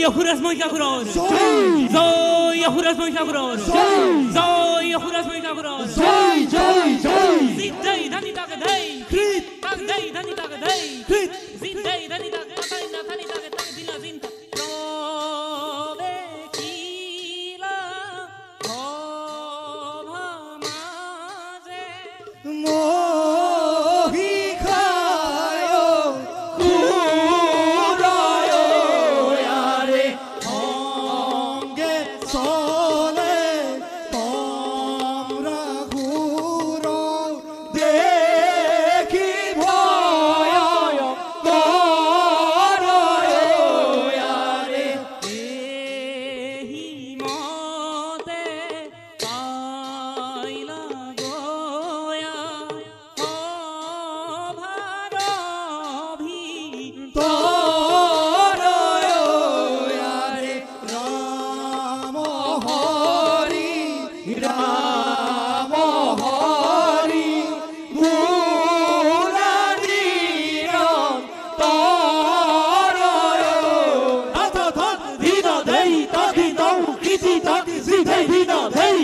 Yahuras Moikakuror. Joy Yahuras Moikakuror. Joy Yahuras Moikakuror. Joy. Zidai Dani Tagadai. Crit. Tagadai Dani Tagadai. Crit. Zidai Dani Tagadai. Dani Tagadai. Dina Zinta. Prove Kila. Homa Maze. Mohi khayo kurayo yare honge sole tomra khuro dekhi bhoyo karayo yare Ehi mote paila goya ho bharabhi tarayo yare ram hari mulani ram tarayo tata dina dei taki dau kiti taki zidei dina dei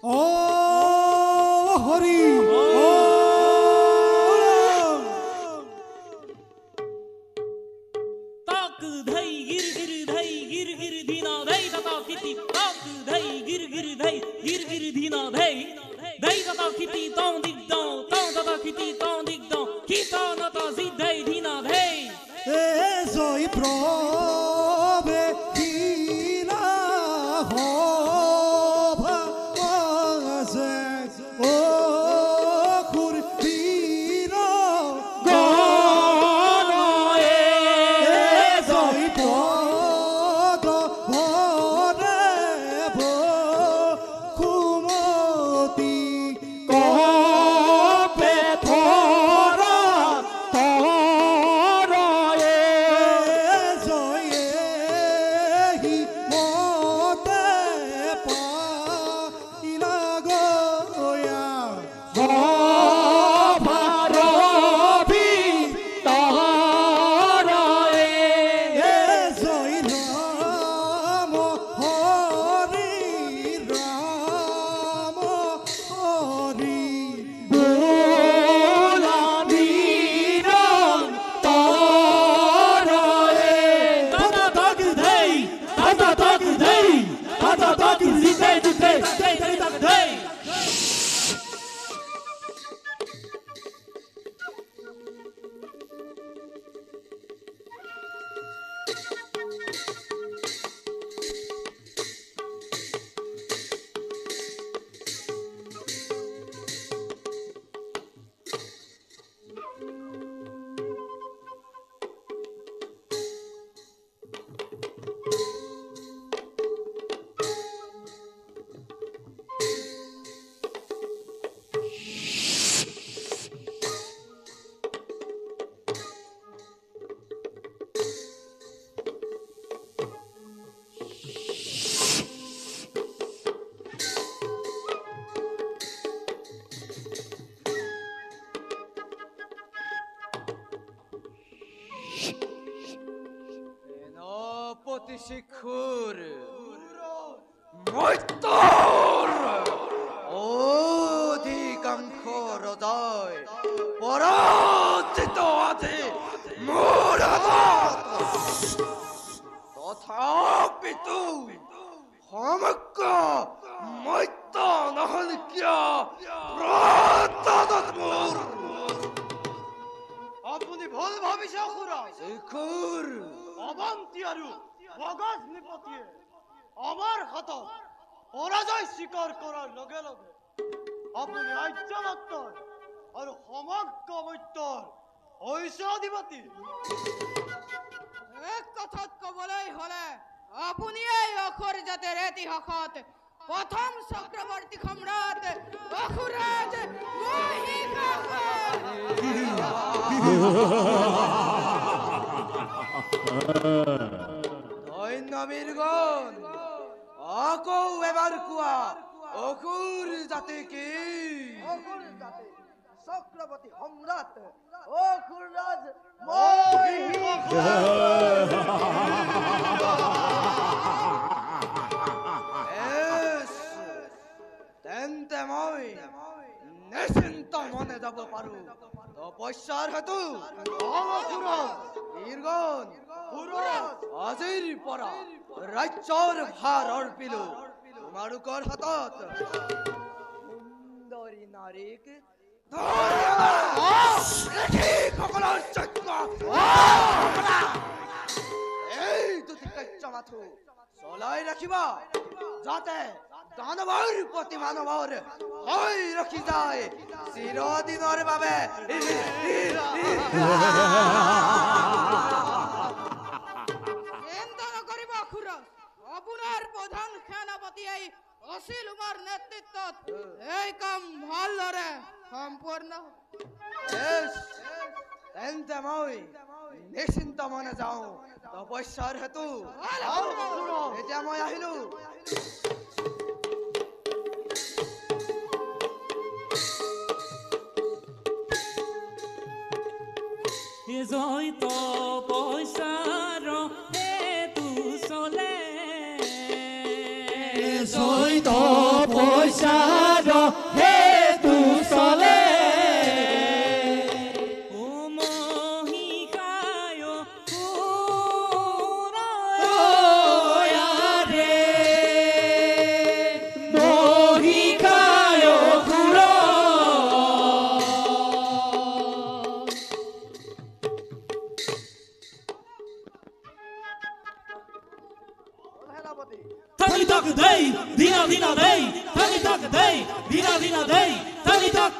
Oh Hari tak dhai gir dina dhai tata kiti tak dhai gir dina dhai dhai tata kiti tong dik dong tong tata kiti tong dik dong kita nata zidai dina dhai Ezoi prove kila hova maze o kurtino gono ezoi podo bonebo kumoti kope thora Senapati Shikhur Moitor Odhikanko Rodai Paratito Ati Muradat Tathapitu Hamaka Moita Nahanikya Pratadatmur Apuni Bhol Bhavishakhura Shikhur অবান্তিয়ারু বগাস নিপতিয়ে আমার খাতা পরাজয় স্বীকার করার লগে লগে আপনি আজ্ঞামাত্তর আর সমগ্র মৈত্যর ঐশ্বধিপতি এক কথাত কবলেই হলে আপনি এই অখর জাতের ইতিহাসত প্রথম চক্রবর্তী সম্রাট ধন্য বীরগণ অকৌ এবার কুয়া অকুর জাতি কি অকুর জাতি চক্রবর্তী সম্রাট অকুররাজ তেন্তে মই নিশ্চিন্ত মনে যাব পাৰো তপস্যাৰ হেতু বীৰগণ আজিৰ পৰা ৰাজ্যৰ ভাৰ অৰ্পিলো তোমালোকৰ হাতত সুন্দৰী নাৰীক সকলৰ যজ্ঞ এই দুটি কাৰ্য মাথো চলাই ৰাখিবা যাতে দানৱৰ প্ৰতি মানৱৰ হৈ ৰখি যায় চিৰদিনৰ বাবে চিন্তা নকৰিব খুৰছ আপোনাৰ প্ৰধান সেনাপতিয়ে অচিল উমাৰ নেতৃত্বত এই কাম ভালদৰে সম্পূৰ্ণ তেন্তে মই নিশ্চিন্ত মনে যাওঁ তপস্যাৰ হেতু এতিয়া মই আহিলো জয় তপস্যাৰ হেতু চলে জয় তপস্যাৰ হেতু চলে ও মহিষায় ৰে মহিষায় সুৰ Tani tak dei, dina dina dei, tani tak dei, dina dina dei, tani tak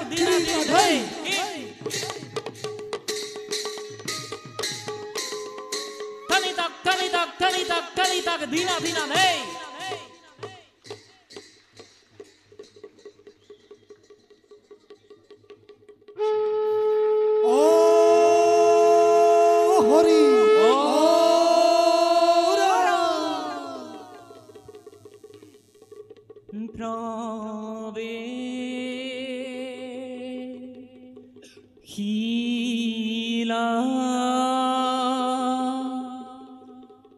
dina dina dei. Tani tak dina dina dei. Hari Prave hila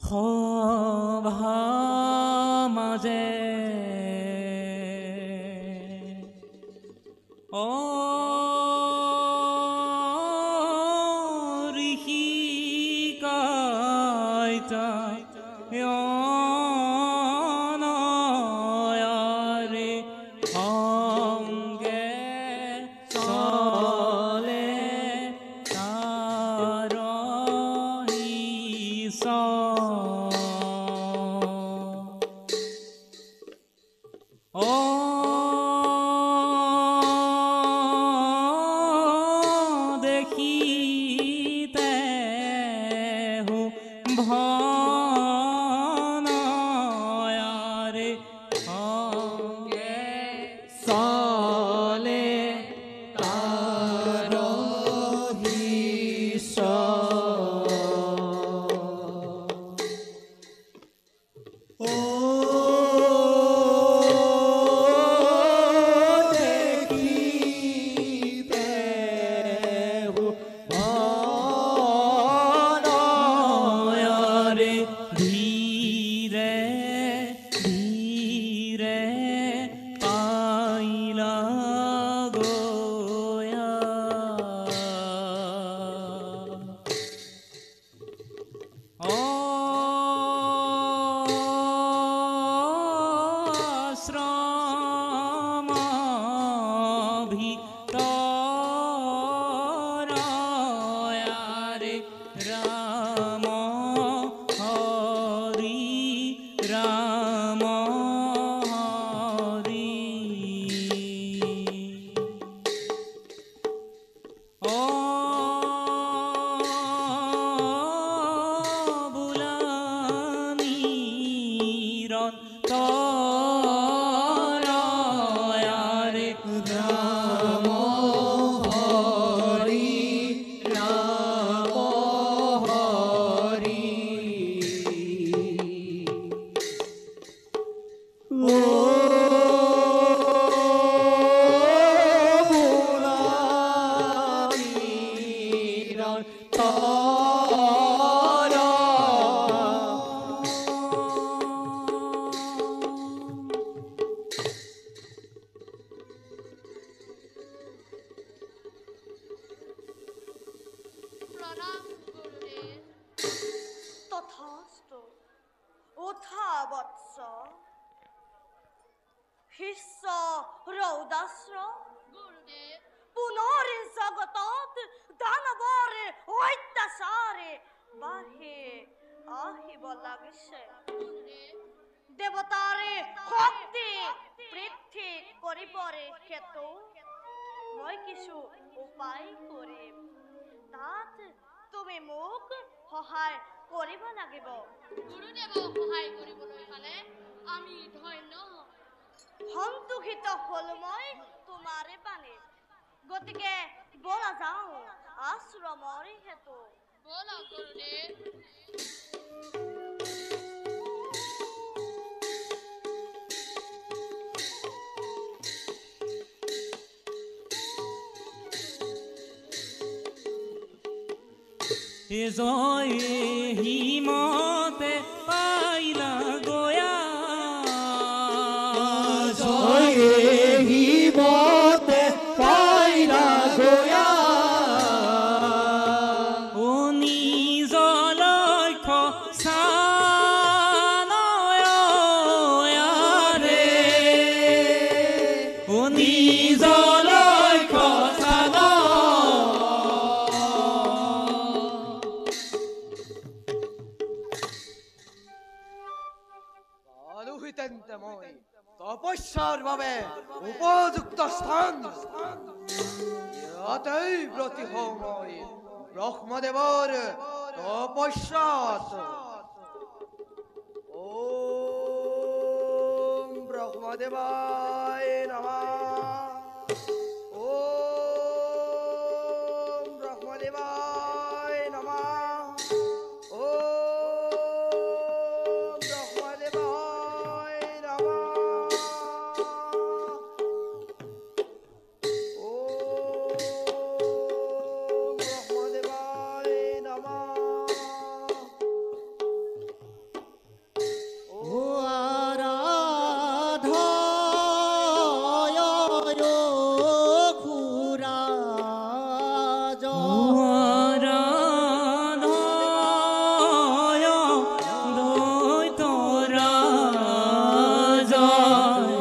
hova maje rihi kaita Ram প্রণাম গুরুদেব। তথাস্তু উঠা বৎস শিষ্য রৌদাস্র গুরুদেব পুনরে জগতত দানবরে অত্যাচারে বাহে আহিব লাগিছে গুরুদেব দেবতাৰে শক্তি বৃদ্ধি কৰিবৰে হেতু মই কিছু উপায় কৰিম তাত তুমি মোক সহায় কৰিব লাগিব গুৰুদেৱক সহায় কৰিবলৈ পালে আমি ধন্য সন্তুষ্ট হল মই তোমাৰে পানে গতিকে বলা যাওঁ আশ্ৰমৰে হেতু বলো গুরুদেব। জয় হিমতে পাইলা গয়া জয় হিমতে পাইলা গয়া ও নিজ লক্ষ্য সানয়ারে ও নিজ লক্ষ্য সান অনুহিতেন্তে মই তপস্যাৰ বাবে উপযুক্ত স্থান ইয়াতেই ব্ৰতী হওঁ মই ব্ৰহ্মদেৱৰ তপস্যাত ওম ব্ৰহ্মদেৱায় নমঃ ওম ব্ৰহ্মদেৱায় নমঃ ওম ব্ৰহ্মদেৱায় নমঃ ওম ব্ৰহ্মদেৱায় নমঃ ও আরাধয় খুরা আরাধয় দৈতরা জয়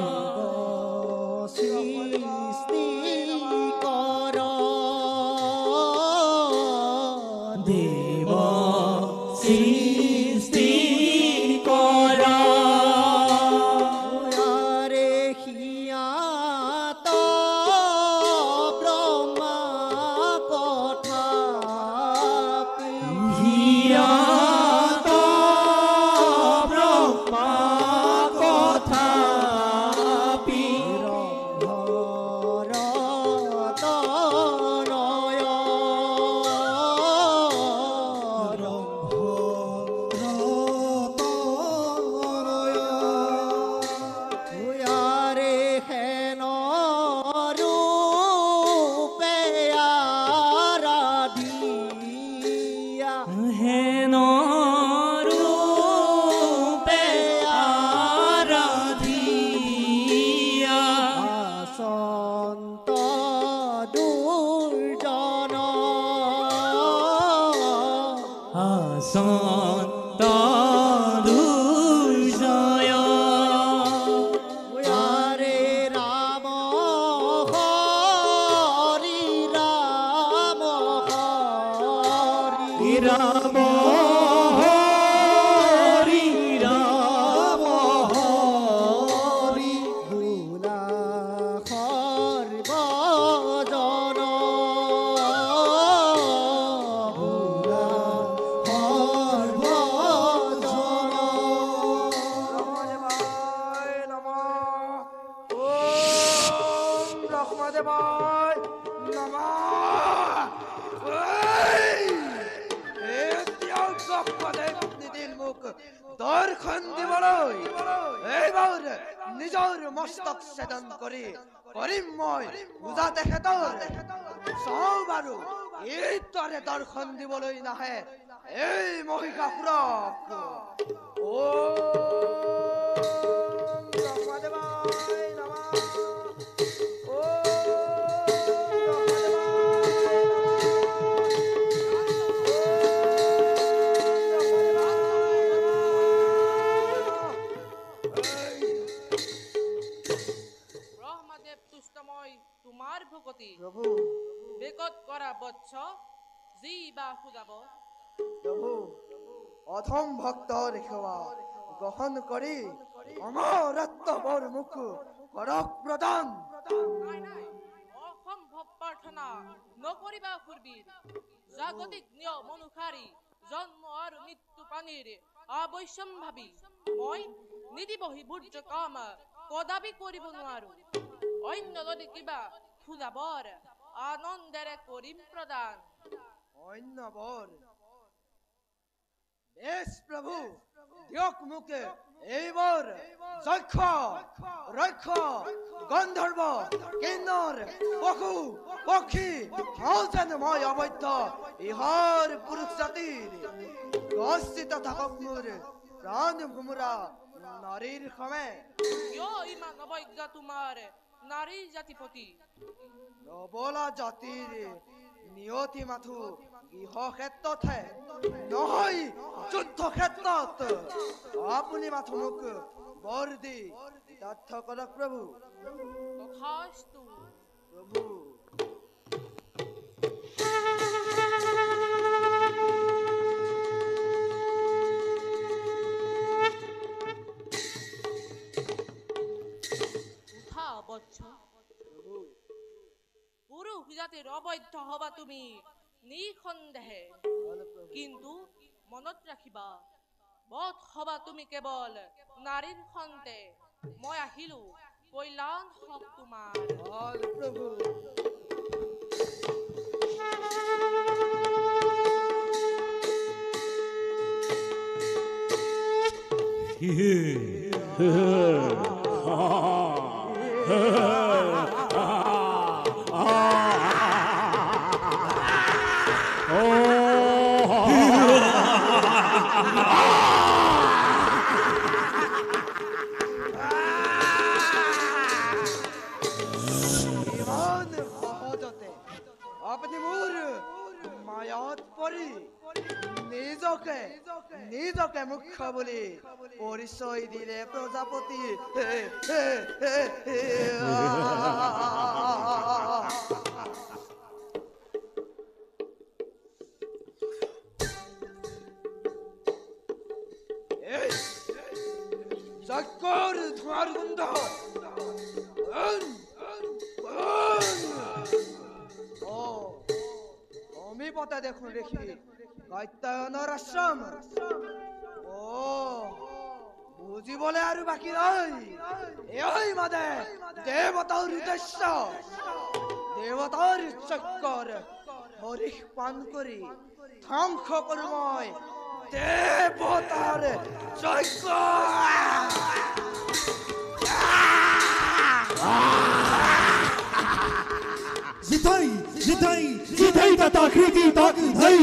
সৃষ্টি কর দেব সৃষ্টি করা রে হিয়াত ব্রহ্মা কথা হিয়াত ব্রহ্মা কথা হেন রূপে আরাধিয়া সন্ত দুর্জন আসন্ত দুর্জয় রে রাম হরি রাম হরি রাম হরি রাম হরি ভুলা সর্বজন ভুলা সর্বজন ব্ৰহ্মদেৱায় নমঃ ওম ব্ৰহ্মদেৱায় নমঃ এতিয়াও ব্ৰহ্মদেৱ নিদিল মোক দৰ্শন দিবলৈ এইবাৰ নিজৰ মস্তক ছেদন কৰি কৰিম মই পূজা তেখেতৰ চাওঁ বাৰু এইদৰে দৰ্শন দিবলৈ নাহে এই মহিষাসুৰক ব্ৰহ্মদেৱায় নমঃ ব্ৰহ্মদেব তুষ্টময় তোমাৰ ভকতি প্ৰভু বেকত কৰা বৎস যি বা সুজাব প্ৰভু অধম ভক্তৰ সেৱা গ্ৰহণ কৰি অমৰত্বৰ মুখ কৰক প্ৰদান নাই নাই অসম্ভৱ প্ৰাৰ্থনা নকৰিবা সুৰবীৰ জাগতিক নিয়ম অনুসাৰী জন্ম আৰু মৃত্যু পানীৰ অৱশ্যম্ভাৱী মই নিদিবহি বুৰ্জ কাম কদাপি কৰিব নোৱাৰো অন্য যদি কিবা সুজাবৰ আনন্দেৰে কৰিম প্ৰদান অন্য বৰ বেশ প্ৰভু দিয়ক মোকে এইবোৰ যক্ষ ৰক্ষ গন্ধৰ্ব কিন্নৰ পশু পক্ষী যেন মই অবৈধ ইহৰ পুৰুষ জাতিৰ গচ্ছিত থাকক মোৰ প্ৰাণ ভোমোৰা নাৰীৰ সমে কিয় ইমান অবৈজ্ঞ তোমাৰ নাৰী জাতিপতি নবলা জাতিৰ নিয়তি মাথো গৃহ ক্ষেত্ৰতহে নহয় যুদ্ধ ক্ষেত্ৰত আপুনি মাথো মোক বৰ দি তথ্য কৰক প্ৰভু তথাস্তু প্ৰভু উঠা বৎস পুৰুষ জাতিৰ অবৈধ হবা তুমি নিসন্দেহে কিন্তু মনত ৰাখিবা বধ হবা তুমি কেৱল নাৰীৰ খন্তে মই আহিলো কল্যাণ হওক তোমাৰ ভাল প্ৰভু ইমান সহজতে আপুনি মোৰ মায়াত পৰি নিজকে মুখ্য বুলি পৰিচয় দিলে প্ৰজাপতি যজ্ঞৰ ধোঁৱাৰ গোন্ধ অমিপতে দেখোন দেখি কাত্যায়নৰ আশ্ৰম বুজিবলৈ আৰু বাকী নাই এই মানে দেৱতাৰ উদ্দেশ্য দেৱতাৰ যজ্ঞৰ হৰিষ পান কৰি ধ্বংস কৰো মই দেৱতাৰ যজ্ঞ জিতাই তথা কৃতি তক ধৈ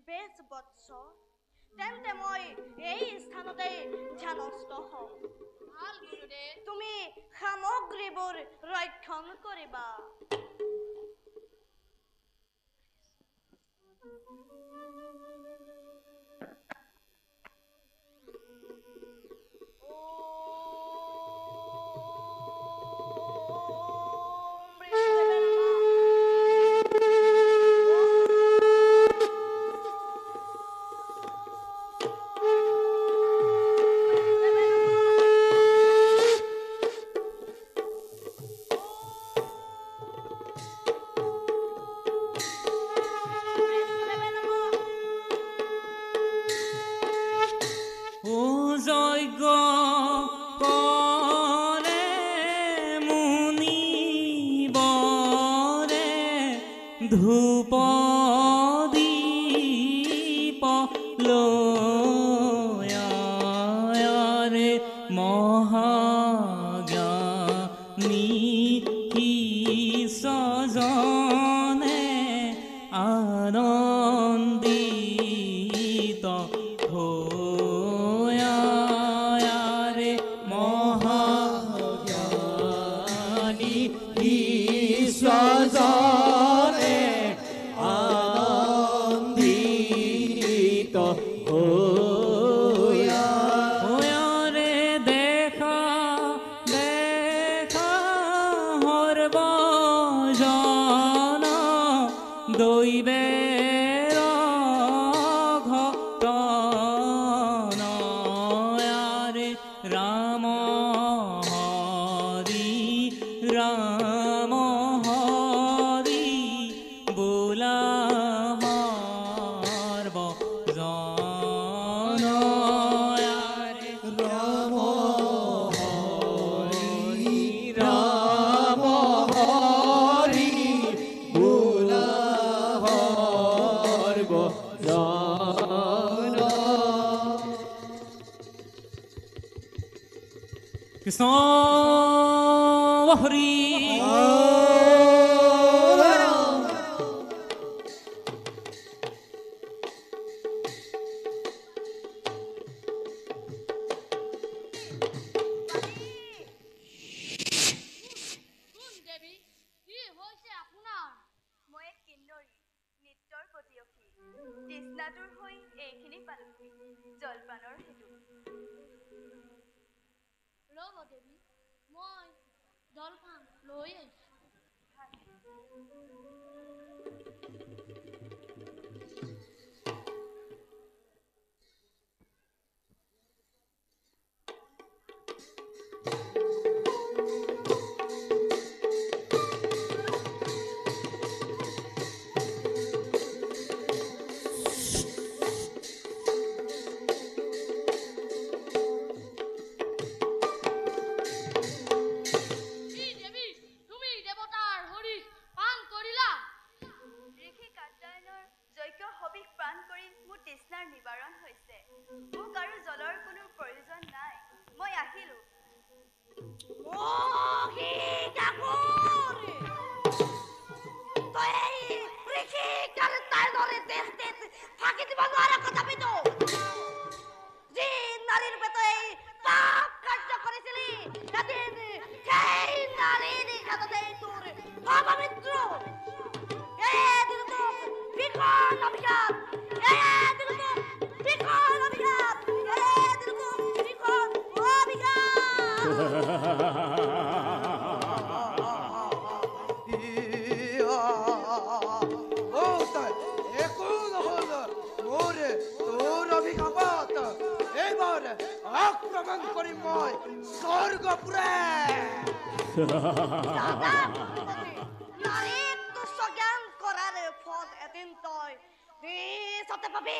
বেশ বৎস তেন্তে মই এই স্থানতে সুস্থ হওঁ ভাল গুৰুদেৱ তুমি সামগ্ৰীবোৰ ৰক্ষণ কৰিবা যজ্ঞ কৰে মুনিবৰে ধূপ দীপ লয়াৰে মহাজ্ঞানী সজনে আনন্দিত হৈয়াৰে মহাজ্ঞানী সজনে আনন্দিত হৈয়াৰে দেখা দেখা সৰ্বজন দৈবেৰ ঘটনয়াৰে ৰাম হৰি বোলা সৰ্বজনয়াৰে ৰাম হৰি বোলা সৰ্বজন কৃষ্ণ হৰি কোন দেৱী কি হৈছে আপোনাৰ মই এক কিন্নৰী নৃত্যৰ প্ৰতিয়সী তৃষ্ণাতুৰ হৈ এইখিনি পালোহি জলপানৰ হেতু ৰ'ব দেৱী মই জলপান লৈ আহিছোঁ কি দেৱী তুমি দেৱতাৰ হৰিক পান কৰিলা ঋষি কাত্যায়নৰ যজ্ঞ হবিষ প্ৰাণ কৰি মোৰ তৃষ্ণাৰ নিবাৰণ হৈছে মোক আৰু জলৰ কোনো প্ৰয়োজন নাই মই আহিলো ফাঁকি দিব নোৱাৰা কথাপিতো যি নাৰীৰ পেটে পাপ কাৰ্য কৰিছিলি এদিন সেই নাৰীৰ নিঘাততে তোৰ অপবিত্ৰ এদিন তোক বিকল অভিশাপ এদিন তোক বিকল অভিশাপ এদিন তোক বিকল অভিশাপ একো নহল মোৰে তোৰ অভিশাপত এইবাৰ আক্ৰমণ কৰিম মই স্বৰ্গপুৰে নাৰীক তুচ্ছ জ্ঞান কৰাৰ ফল এদিন তই নিশ্চতে পাবি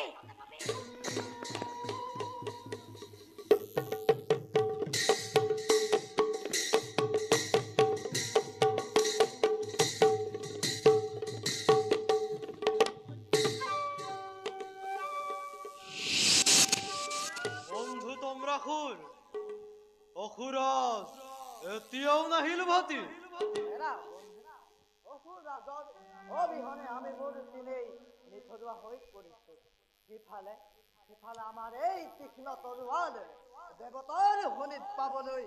বন্ধু তোমৰা খুৰ অখুৰস এতিয়াও নাহিল ভাতি অবিহনে আমি মোৰ দিনেই নিথৰুৱা হৈ পৰিছো সিফালে সিফালে আমাৰ এই তীক্ষ্ণ তৰোৱাল দেৱতাৰ শনিত পাবলৈ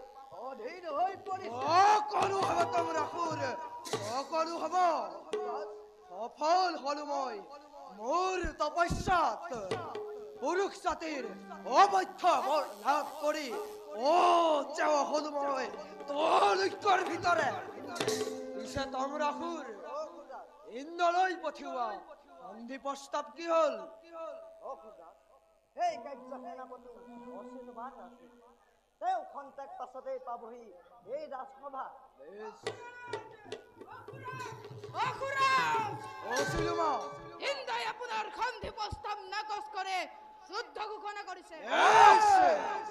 অধীৰ হৈ পৰিছে। সকলো হ'ব তমৰাসুৰ, সকলো হ'ব। সফল হলো মই মোৰ তপস্যাত। পুৰুষ জাতিৰ অবৈধ বৰ লাভ কৰি তেওঁ হলো মই তোৰ ঐক্যৰ ভিতৰে। পিছে তমৰাসুৰ ইন্দ্ৰলৈ পঠিওৱা সন্ধি প্ৰস্তাৱ কি হ'ল? সেই কাৰ্য সেনাপতি অচিলবান আছিল। তেওঁ খন্তেক পাছতেই পাবহি এই ৰাজসভা। ইন্দ্ৰই আপোনাৰ সন্ধি প্ৰস্তাৱ নাকচ কৰে যুদ্ধ ঘোষণা কৰিছে।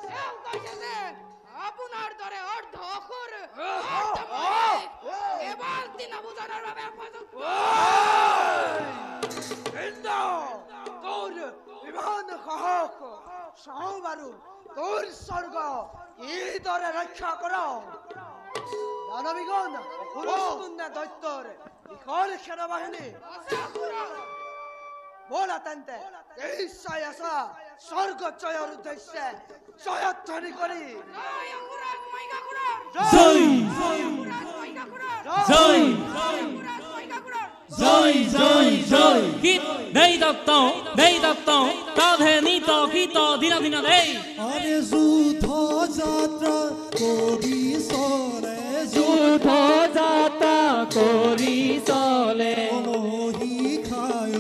তেওঁ কৈছে যে আপোনাৰ দৰে অৰ্ধ অসুৰ কেৱল তৃণভোজনৰ বাবে তোৰ ইমান সাহস চাওঁ বাৰু তোৰ স্বৰ্গ কিদৰে ৰক্ষা কৰ। দানৱীগণ দৈত্যৰ বিশাল সেনাবাহিনী বলা তেন্তে এই চাই আছা স্বৰ্গ জয়ৰ উদ্দেশ্যে জয়ধ্বনি কৰি জয় জয় জয় জয় জয় গীত দেই দত্তং তাধে নিত গীত দিনা দিনা দেই। আরে যুদ্ধ যাত্রা করি চলে, যুদ্ধ যাত্ৰা কৰি চলে মহি খায়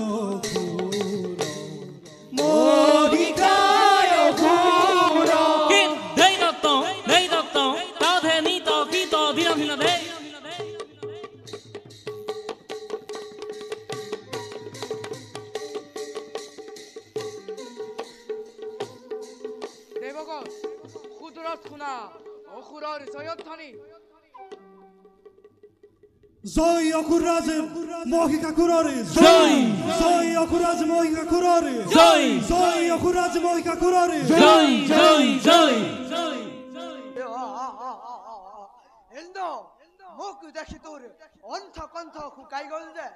গীত দেই দত্তং তাধে নিত গীত দিনা দিনা দেই। দেৱগণ সুদূৰত শুনা অসুৰৰ জয়ধ্বনি। জয় অসুৰৰাজ মহিষাসুৰৰে জয় জয় অসুৰৰাজ মহিষাসুৰৰে জয় জয় অসুৰৰাজ মহিষাসুৰৰে জয় জয় জয় ইন্দ্ৰ মোক দেখি তোৰ অন্থ কণ্ঠ শুকাই গল যে।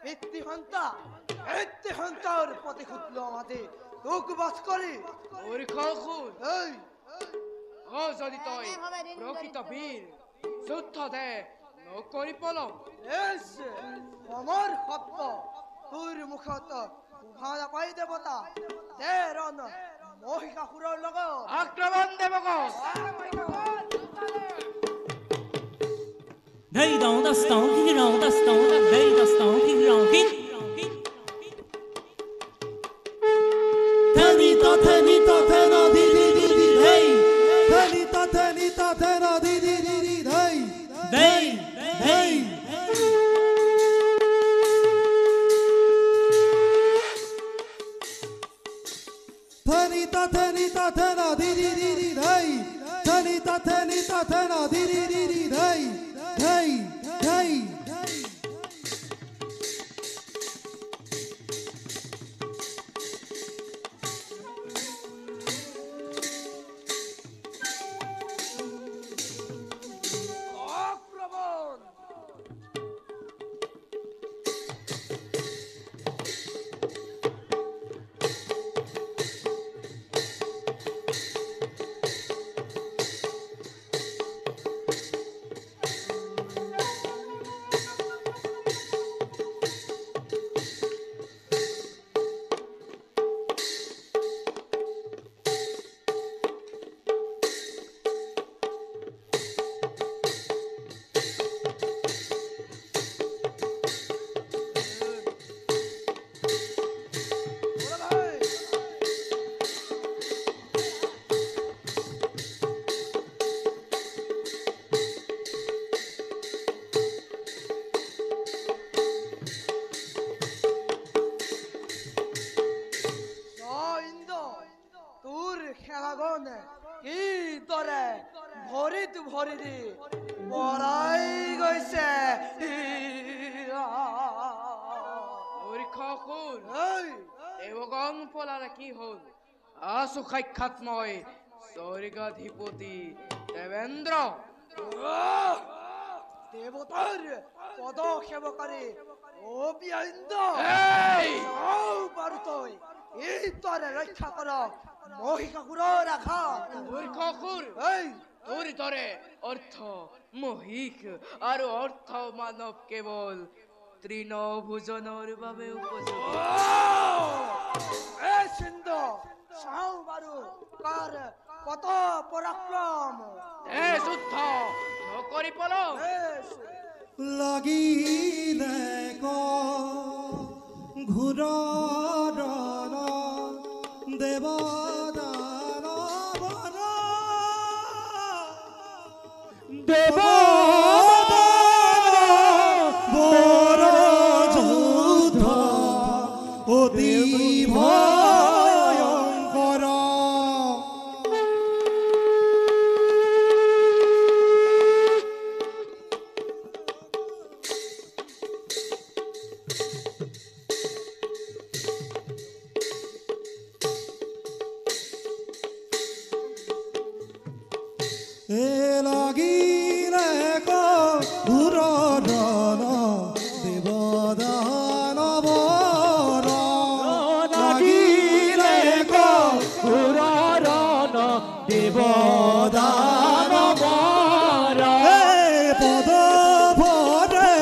পিতৃসন্তাৰ প্ৰতিশোধ লম আজি তোক বধ কৰি। যদি তই প্ৰকৃত বীৰ যুদ্ধতে নকৰি পলম অমৰ সত্য তোৰ মুখত শোভা নাপাই দেৱতা। দে ৰণ মহিষাসুৰৰ লগত আক্ৰমণ দেৱগণ। দেই দস্তং কিৰং দস্তং দেই দস্তং কিৰং গীত Tenita tena di di di di hey. Tenita tena di di di di hey. দেই Hey. Tenita tena di di di di hey. Tenita tena di di di di hey. Hey. Hey. ভৰিত ভৰি দি মৰাই গৈছে। দেৱগণ পলালে কি হল? আছো সাক্ষাৎ মই স্বৰ্গাধিপতি দেৱেন্দ্ৰ। দেৱতাৰ পদ সেৱকাৰী অবিন্দ বাৰু তই এইদৰে ৰক্ষা কৰ মহিষাসুৰৰ আঘাত মূৰ্খসুৰ এই তোৰ দৰে অৰ্থ মহিষ আৰু অৰ্থ মানৱ কেৱল তৃণভোজনৰ বাবে উপযোগী এই সিন্ধু চাওঁ বাৰু কাৰ কত পৰাক্ৰম যুদ্ধ নকৰি পলম লাগিলে ঘূৰৰ বৰ যুদ্ধ অতি ভয়ংকৰ লাগিলে ঘূৰৰ দেৱদানৱৰ লাগিলে ঘূৰৰ দেৱদানৱৰ পদভৰে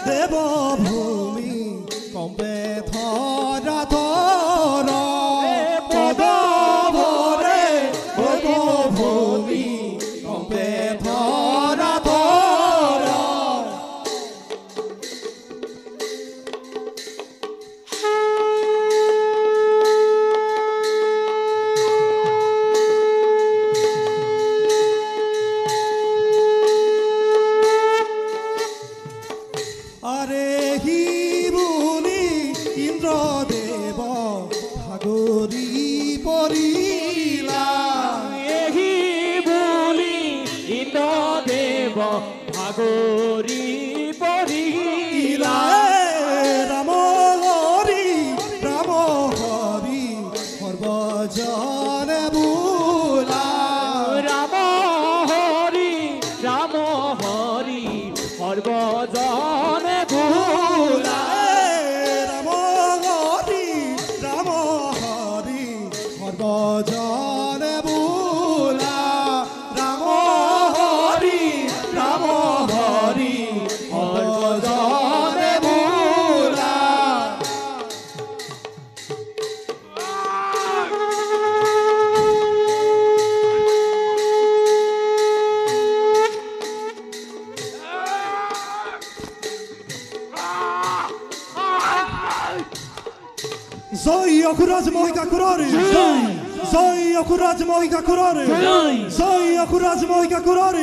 দেৱভূমি কম্পে ধৰা ধৰ পদভৰে দেৱভূমি কম্পে ধৰা ধৰ আৰে হি বুলি ইন্দ্ৰদেৱ ভাগৰি পৰিলা এহি বুলি ইন্দ্ৰদেৱ ভাগৰি পৰিলা ৰাম হৰি সৰ্বজনে বোলা ৰাম হৰি সৰ্বজনে বোলা ৰাম হৰি সৰ্বজনে বোলা ৰাম হৰি সৰ্বজনে বোলা জয় অসুৰাজ মহিষাসুৰৰ জয় অসুৰাজ মহিষাসুৰৰ জয় অসুৰাজ মহিষাসুৰৰ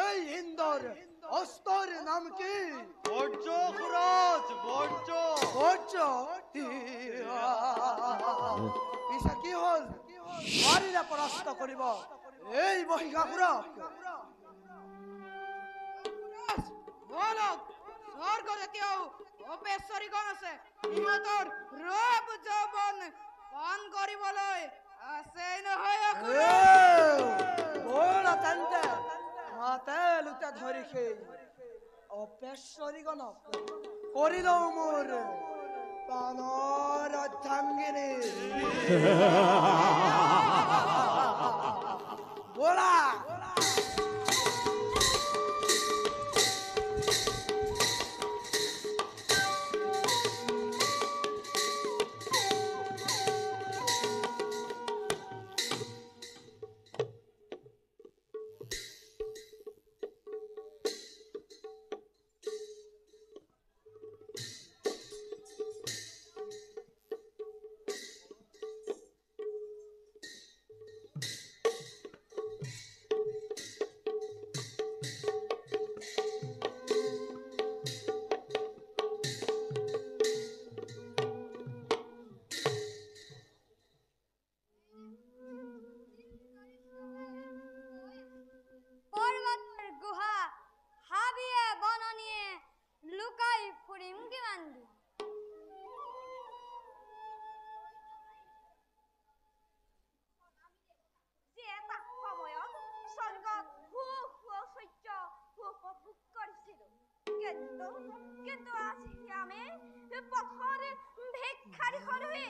এই ইন্দৰ অস্তৰ নাম কি বৰ্জ খুৰাজ বৰ্জ বৰ্জ পিছে কি হল নোৱাৰিলে পৰাস্ত কৰিব এই মহিষাসুৰক বলক স্বৰ্গত এতিয়াও অপেশ্বৰীগণ আছে সিহঁতৰ ৰূপ যৌৱন পান কৰিবলৈ আছে নহয় বৰা তেন্তে মাতে লুটা ধৰি সেই অপেশ্বৰীগণক কৰি লওঁ মোৰ প্ৰাণৰ অৰ্ধাংগিনী বৰা কিন্তু আজি আমি পথৰ ভিক্ষাৰীখন হৈ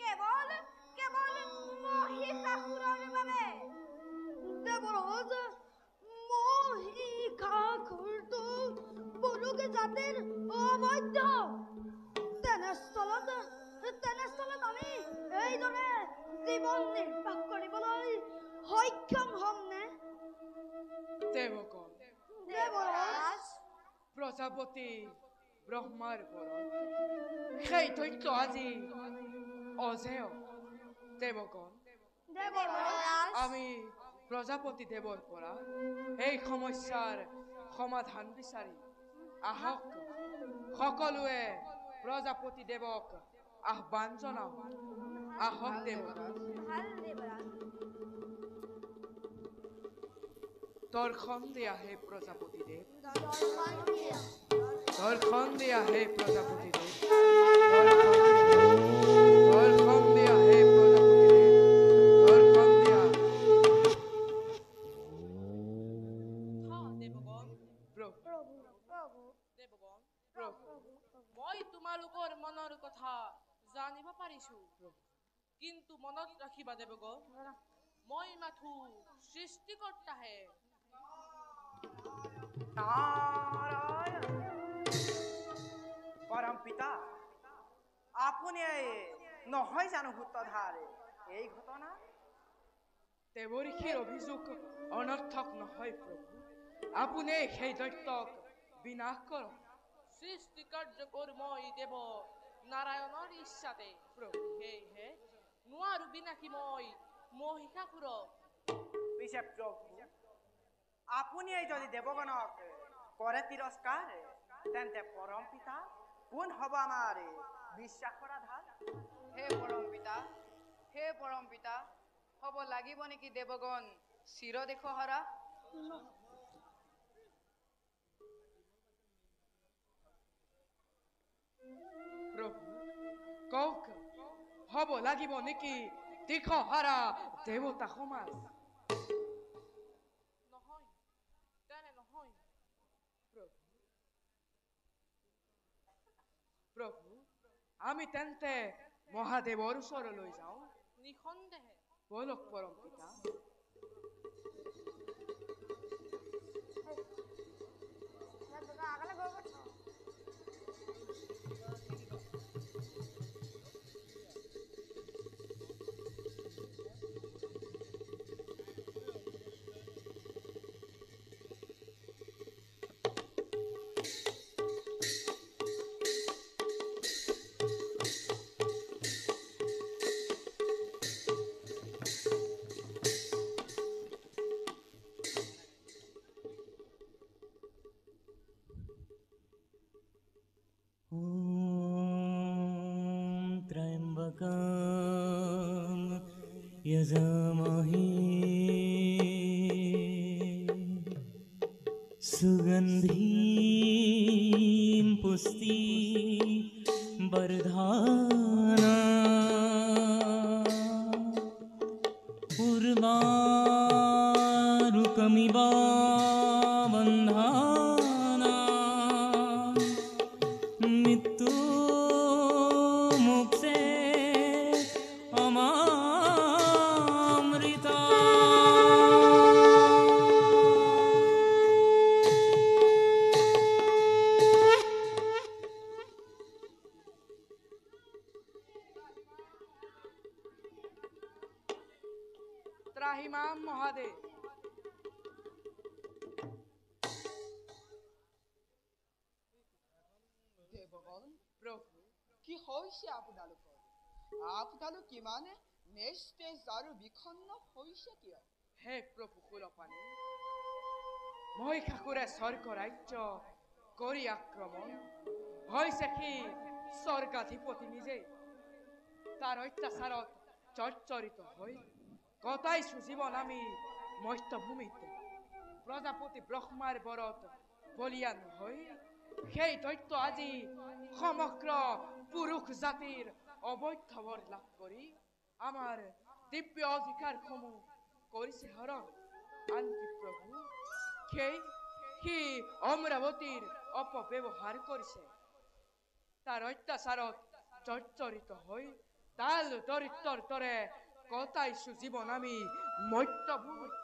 কেৱল কেৱল মহিষাসুৰৰ বাবে। দেৱৰাজ, মহিষাসুৰটো পুৰুষ জাতিৰ অবৈধ। তেনেস্থলত আমি এইদৰে জীৱন নিৰ্বাহ কৰিবলৈ সক্ষম হ'মনে? দেৱগণ, দেৱৰাজ, প্ৰজাপতি ব্ৰহ্মাৰ বৰত সেই তথ্য আজি অজেয়। দেৱগণ, দেৱৰাজ, আমি প্ৰজাপতি দেৱৰ পৰা এই সমস্যাৰ সমাধান বিচাৰি আহক। সকলোৱে প্ৰজাপতি দেৱক আহ্বান জনাও। আহক দেৱৰাজ। ভাল দেৱৰাজ। দৰ্শন দিয়া হে প্ৰজাপতি দেৱ। দৰ্শন দিয়া। দৰ্শন দিয়া হে প্ৰজাপতি দেৱ। দৰ্শন দিয়া হে প্ৰজাপতি দেৱ। দৰ্শন দিয়া। দেৱগণ, প্ৰভু, দেৱগণ, প্ৰভু, মই তোমালোকৰ মনৰ কথা জানিব পাৰিছো। কিন্তু মনত ৰাখিবা দেৱগণ, মই মাথো সৃষ্টিকৰ্তাহে। নাৰায়ণ পৰম পিতা, আপনি নহয় জানো সূত্ৰধাৰ এই ঘটনা? দেৱঋষিৰ অভিযোগ অনৰ্থক নহয় প্ৰভু। আপুনি সেই দৈত্যক বিনাশ কৰক। সৃষ্টি কাৰ্যকৰ মই দেৱ নাৰায়ণৰ ইচ্ছাতে প্ৰভু, সেয়েহে নোৱাৰো বিনাশী মই মহিষাসুৰক। পিছে প্ৰভু, আপুনি যদি দেৱগণক কৰে তিৰস্কাৰ, তেন্তে পৰম পিতা কোন হ'ব আমাৰ বিশ্বাসৰ আধাৰ? হে পৰম পিতা, হ'ব লাগিব নেকি দেৱগণ চিৰদেশহাৰা? প্ৰভু, কওক, হ'ব লাগিব নেকি দিশহাৰা দেৱতা সমাজ? নহয়, তেনে নহয়। প্ৰভু, আমি তেন্তে মহাদেৱৰ ওচৰলৈ যাওঁ। নিঃসন্দেহে। বলক পৰম পিতা। त्र्यम्बकं यजामहे सुगन्धिं पुष्टिवर्धना उर्वारुकमिव बन्धना मृत्युमुक्षे अमामृता। ত্ৰাহিমাম মহাদেৱ। দেৱগণ, প্ৰভু, কি হৈছে আপোনালোকৰ? আপোনালোক কিমান নিস্তেজ আৰু বিখন্ন হৈছে কিয়? হে প্ৰভু সুৰপানী, মহিষাসুৰে স্বৰ্গ ৰাজ্য কৰি আক্ৰমণ হৈছে কি স্বৰ্গাধিপতি নিজে। তাৰ অত্যাচাৰত জৰ্জৰিত হৈ কটাইছো জীৱন আমি মৰ্ত্যভূমিত। প্ৰজাপতি ব্ৰহ্মাৰ বৰত বলিয়ান হৈ সেই দৈত্য আজি সমগ্ৰ পুৰুষ জাতিৰ অবৈধ বৰ লাভ কৰি আমাৰ দিব্য অধিকাৰসমূহ কৰিছে হৰণ। আনকি প্ৰভু, সি অমৰাৱতীৰ অপব্যৱহাৰ কৰিছে। তাৰ অত্যাচাৰত জৰ্জৰিত হৈ তাল দৰিদ্ৰৰ দৰে কটাইছো জীৱন আমি মৰ্ত্যভূমিত।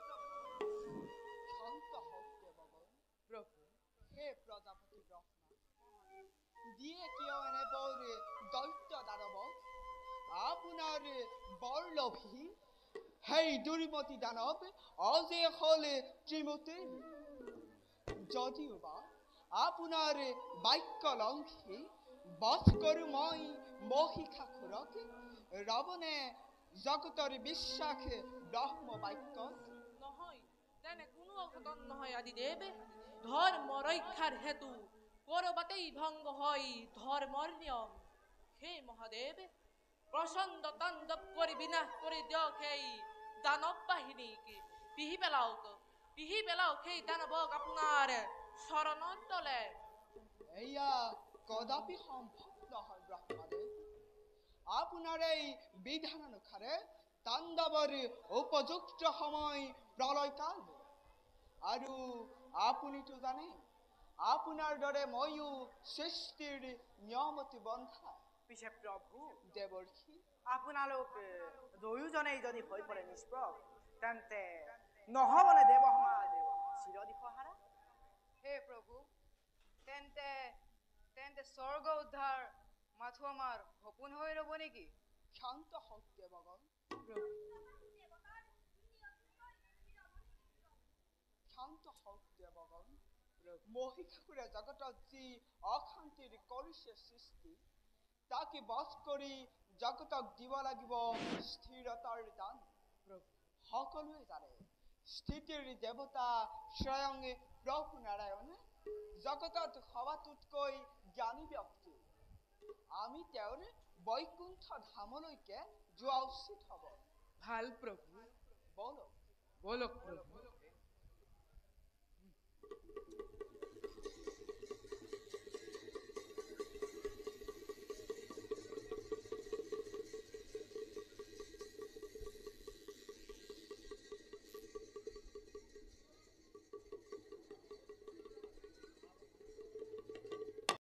শান্ত হওক দেৱগণ। প্ৰভু হে প্ৰজাপতি ব্ৰহ্মা, দিয়ে কিয় এনেবোৰ দৈত্য দানৱক আপোনাৰ বৰ লোভী সেই দুৰ্মতি দানৱ অজে হল ত্ৰিমূৰ্তিৰ। যদিও বা আপোনাৰ বাক্য লংঘি বধ কৰো মই মহিষাসুৰক, ৰাৱণে জগতৰ বিশ্বাস ব্ৰহ্ম বাক্যত। নহয়, তেনে কোনো অঘটন নহয় আদিদেৱ। ধৰ্ম ৰক্ষাৰ হেতু কৰবাতেই ভংগ হয় ধৰ্মৰ নিয়ম। হে মহাদেৱ, প্ৰচণ্ড তাণ্ডৱ কৰি বিনাশ কৰি দিয়ক সেই দানৱ বাহিনীক। পিহি পেলাওক সেই দানৱক আপোনাৰ চৰণৰ তলে। এয়া কদাপি সম্ভৱ নহয় ব্ৰহ্মদেৱ। আপোনাৰ এই বিধান অনুসাৰে তাণ্ডৱৰ উপযুক্ত সময় প্ৰলয়কাল। আৰু আপুনিতো জানে আপোনাৰ দৰে ময়ো সৃষ্টিৰ নিয়মতি বন্ধা। পিছে প্ৰভু, দেৱৰ্ষি আপোনালোক দুয়োজনেই যদি হৈ পৰে নিষ্প্ৰভ, তেন্তে নহবনে দেৱ সমাজ চিৰদিশহাৰা? হে প্ৰভু, তেন্তে স্বৰ্গ উদ্ধাৰ মাথো আমাৰ সপোন হৈ ৰ'ব নেকি? ক্ষান্ত হওক দেৱগণ। ক্ষান্ত হওক দেৱগণ। মহিষাসুৰে জগতত যি অশান্তিৰ কৰিছে সৃষ্টি, তাকে বধ কৰি জগতক দিব লাগিব স্থিৰতাৰ দান। সকলোৱে জানে স্থিতিৰ দেৱতা স্বয়ং প্ৰভু নাৰায়ণ জগতত সবাতোতকৈ জ্ঞানী ব্যক্তি। আমি তেওঁৰ বৈকুণ্ঠ ধামলৈকে যোৱা উচিত হ'ব। ভাল প্ৰভু, বলক বলক প্ৰভু।